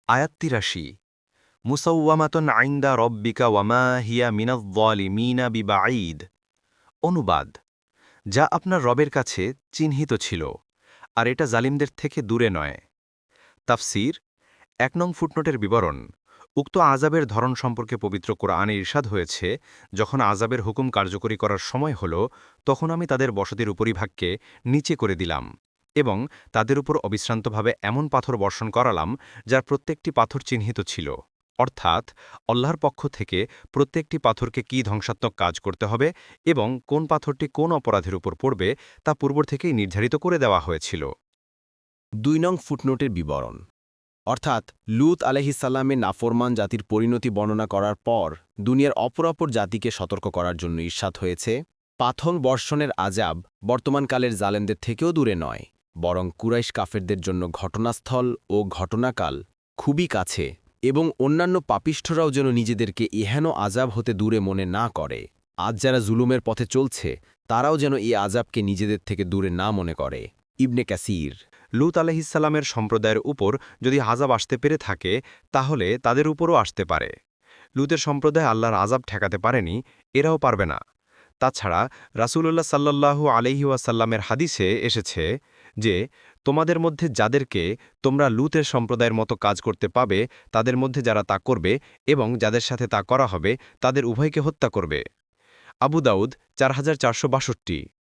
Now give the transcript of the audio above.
আয়াত ৮৩ মুসাওয়ামাতুন আইন্দা রব্বিকা ওয়ামা হিয়া মিনায-যালিমিনা বিবাঈদ। অনুবাদ: যা আপনার রবের কাছে চিহ্নিত ছিল, আর এটা জালিমদের থেকে দূরে নয়। তাফসীর: ১ নং ফুটনোটের বিবরণ। উক্ত আযাবের ধরন সম্পর্কে পবিত্র কোরআনে ইরশাদ হয়েছে, যখন আযাবের হুকুম কার্যকরী করার সময় হল, তখন আমি তাদের বসতির উপরিভাগকে নিচে করে দিলাম এবং তাদের উপর অবিশ্রান্তভাবে এমন পাথর বর্ষণ করালাম যার প্রত্যেকটি পাথর চিহ্নিত ছিল, অর্থাৎ আল্লাহর পক্ষ থেকে প্রত্যেকটি পাথরকে কী ধ্বংসাত্মক কাজ করতে হবে এবং কোন পাথরটি কোন অপরাধের উপর পড়বে তা পূর্ব থেকেই নির্ধারিত করে দেওয়া হয়েছিল। ২ নং ফুটনোটের বিবরণ, অর্থাৎ লূত আলাইহিসসালামের নাফরমান জাতির পরিণতি বর্ণনা করার পর দুনিয়ার অপরাপর জাতিকে সতর্ক করার জন্য ইরশাদ হয়েছে, পাথর বর্ষণের আযাব বর্তমানকালের জালেমদের থেকেও দূরে নয়, বরং কুরাইশ কাফেরদের জন্য ঘটনাস্থল ও ঘটনাকাল খুবই কাছে, এবং অন্যান্য পাপিষ্ঠরাও যেন নিজেদেরকে এহেন আযাব হতে দূরে মনে না করে। আজ যারা জুলুমের পথে চলছে তারাও যেন এই আযাবকে নিজেদের থেকে দূরে না মনে করে। ইবনে কাসির। লূত আলাইহিসসালামের সম্প্রদায়ের উপর যদি আযাব আসতে পেরে থাকে, তাহলে তাদের উপরও আসতে পারে। লূতের সম্প্রদায় আল্লাহর আযাব ঠেকাতে পারেনি, এরাও পারবে না। তাছাড়া রাসূলুল্লাহ সাল্লাল্লাহু আলাইহি ওয়াসাল্লামের হাদিসে এসেছে যে, তোমাদের মধ্যে যাদেরকে তোমরা লূতের সম্প্রদায়ের মতো কাজ করতে পাবে, তাদের মধ্যে যারা তা করবে এবং যাদের সাথে তা করা হবে, তাদের উভয়কে হত্যা করবে। আবু দাউদ ৪৪৬২।